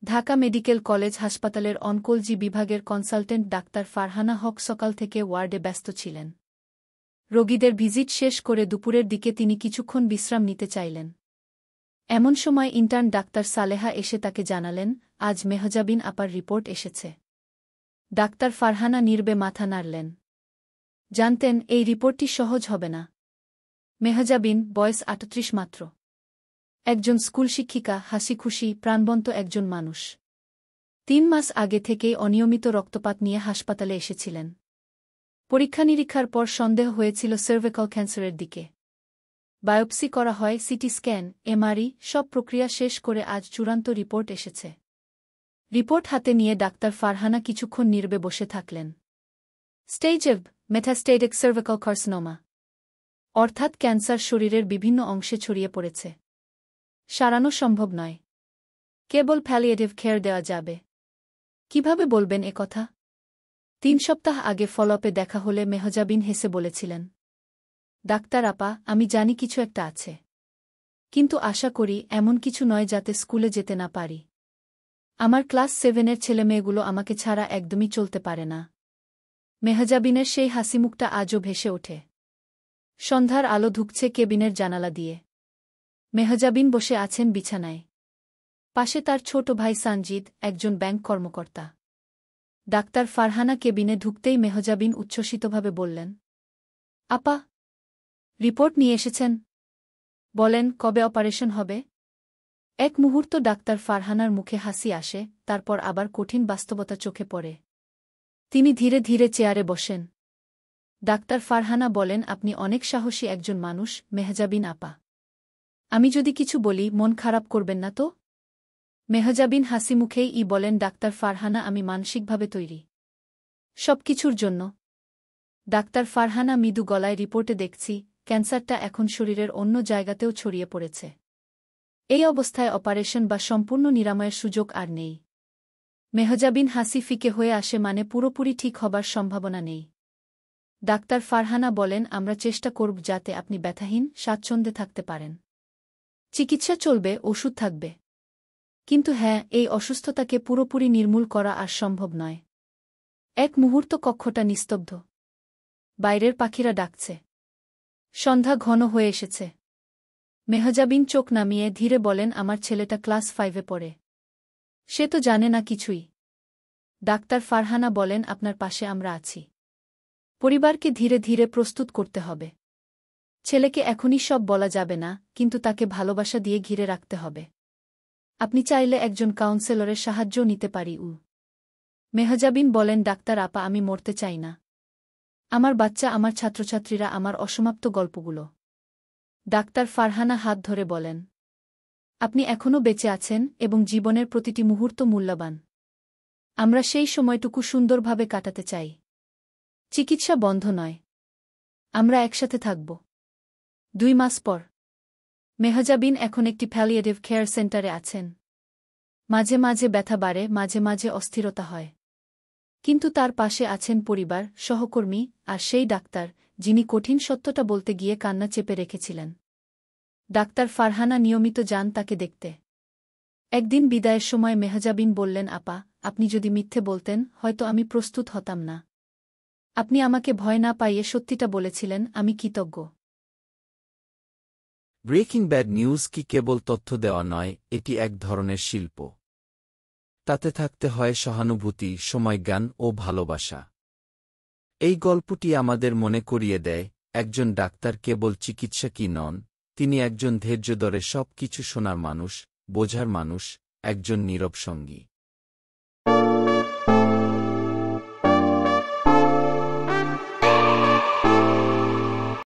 Dhaka medical college হাসপাতালের oncology বিভাগের consultant doctor Farhana হক সকাল থেকে ওয়ার্ডে ব্যস্ত ছিলেন। রোগীদের ভিজিট শেষ করে দুপুরের দিকে তিনি কিছুক্ষণ বিশ্রাম নিতে চাইলেন। এমন সময় ইন্টার্ন ডাক্তার সালেহা এসে তাকে জানালেন, আজ মেহজাবিন আপার রিপোর্ট এসেছে। ডাক্তার ফারহানা নীরবে মাথা নাড়লেন। জানতেন এই রিপোর্টটি সহজ হবে না। মেহজাবিন, বয়স ৩৮ মাত্র। একজন স্কুল শিক্ষিকা, হাসিখুশি, প্রাণবন্ত একজন মানুষ। ৩ মাস আগে থেকেই অনিয়মিত রক্তপাত নিয়ে হাসপাতালে এসেছিলেন। পরীক্ষা নিরীক্ষার পর সন্দেহ হয়েছিল সার্ভিক্যাল ক্যান্সারের দিকে। বায়োপসি করা হয়, সিটি স্ক্যান, এমআরআই, সব প্রক্রিয়া শেষ করে আজ চূড়ান্ত রিপোর্ট এসেছে। রিপোর্ট হাতে নিয়ে ডাক্তার ফারহানা কিছুক্ষণ নীরবে বসে থাকলেন। স্টেজ এভ, মেটাস্টেটিক সার্ভিক্যাল কার্সিনোমা, অর্থাৎ ক্যান্সার শরীরের বিভিন্ন অংশে ছড়িয়ে পড়েছে। সারানো সম্ভব নয়, কেবল প্যালিয়েটিভ কেয়ার দেওয়া যাবে। কিভাবে বলবেন কথা? ৩ সপ্তাহ আগে ফলোআপে দেখা হলে মেহজাবিন হেসে বলেছিলেন, ডাক্তার আপা, আমি জানি কিছু একটা আছে, কিন্তু আশা করি এমন কিছু নয় যাতে স্কুলে যেতে না পারি। আমার ক্লাস 7-এর ছেলেমেয়েগুলো আমাকে ছাড়া একদমই চলতে পারে না। মেহজাবিনের সেই হাসিমুখটা আজও ভেসে ওঠে। সন্ধ্যার আলো ঢুকছে কেবিনের জানালা দিয়ে। মেহজাবিন বসে আছেন বিছানায়। পাশে তার ছোট ভাই সানজিদ, একজন ব্যাংক কর্মকর্তা। ডাক্তার ফারহানা কেবিনে ঢুকতেই মেহজাবিন উচ্ছ্বসিতভাবে বললেন, আপা, রিপোর্ট নিয়ে এসেছেন? বলেন, কবে অপারেশন হবে? এক মুহূর্ত ডাক্তার ফারহানার মুখে হাসি আসে, তারপর আবার কঠিন বাস্তবতা চোখে পড়ে। তিনি ধীরে ধীরে চেয়ারে বসেন। ডাক্তার ফারহানা বলেন, আপনি অনেক সাহসী একজন মানুষ, মেহজাবিন আপা। আমি যদি কিছু বলি মন খারাপ করবেন না তো? মেহজাবিন হাসি মুখেই বলেন, ডাক্তার ফারহানা, আমি মানসিকভাবে তৈরি সবকিছুর জন্য। ডাক্তার ফারহানা মৃদু গলায়, রিপোর্টে দেখছি ক্যান্সারটা এখন শরীরের অন্য জায়গাতেও ছড়িয়ে পড়েছে। এই অবস্থায় অপারেশন বা সম্পূর্ণ নিরাময়ের সুযোগ আর নেই। মেহজাবিন হাসি ফিকে হয়ে আসে, মানে পুরোপুরি ঠিক হবার সম্ভাবনা নেই। ডাক্তার ফারহানা বলেন, আমরা চেষ্টা করব যাতে আপনি ব্যথাহীন, স্বাচ্ছন্দ্যে থাকতে পারেন। চিকিৎসা চলবে, ওষুধ থাকবে। কিন্তু হ্যাঁ, এই অসুস্থতাকে পুরোপুরি নির্মূল করা আর সম্ভব নয়। এক মুহূর্ত কক্ষটা নিস্তব্ধ। বাইরের পাখিরা ডাকছে। সন্ধ্যা ঘন হয়ে এসেছে। মেহজাবিন চোখ নামিয়ে ধীরে বলেন, আমার ছেলেটা ক্লাস 5-এ পড়ে। সে তো জানে না কিছুই। ডাক্তার ফারহানা বলেন, আপনার পাশে আমরা আছি। পরিবারকে ধীরে ধীরে প্রস্তুত করতে হবে। ছেলেকে এখনই সব বলা যাবে না, কিন্তু তাকে ভালোবাসা দিয়ে ঘিরে রাখতে হবে। আপনি চাইলে একজন কাউন্সেলরের সাহায্যও নিতে পারি। মেহজাবিন বলেন, ডাক্তার আপা, আমি মরতে চাই না। আমার বাচ্চা, আমার ছাত্রছাত্রীরা, আমার অসমাপ্ত গল্পগুলো। ডাক্তার ফারহানা হাত ধরে বলেন, আপনি এখনও বেঁচে আছেন এবং জীবনের প্রতিটি মুহূর্ত মূল্যবান। আমরা সেই সময়টুকু সুন্দরভাবে কাটাতে চাই। চিকিৎসা বন্ধ নয়। আমরা একসাথে থাকব। 2 মাস পর। মেহজাবিন এখন একটি প্যালিয়েটিভ কেয়ার সেন্টারে আছেন। মাঝে মাঝে ব্যথা বাড়ে, মাঝে মাঝে অস্থিরতা হয়। কিন্তু তার পাশে আছেন পরিবার, সহকর্মী, আর সেই ডাক্তার, যিনি কঠিন সত্যটা বলতে গিয়ে কান্না চেপে রেখেছিলেন। ডাক্তার ফারহানা নিয়মিত যান তাকে দেখতে। একদিন বিদায়ের সময় মেহজাবিন বললেন, আপা, আপনি যদি মিথ্যে বলতেন হয়তো আমি প্রস্তুত হতাম না। আপনি আমাকে ভয় না পাইয়ে সত্যিটা বলেছিলেন, আমি কৃতজ্ঞ। ব্রেকিং ব্যাড নিউজ কি কেবল তথ্য দেওয়া নয়, এটি এক ধরনের শিল্প। তাতে থাকতে হয় সহানুভূতি, সময়জ্ঞান ও ভালোবাসা। এই গল্পটি আমাদের মনে করিয়ে দেয়, একজন ডাক্তার কেবল চিকিৎসকই নন, তিনি একজন ধৈর্যধরে সব কিছু শোনার মানুষ, বোঝার মানুষ, একজন নীরব সঙ্গী।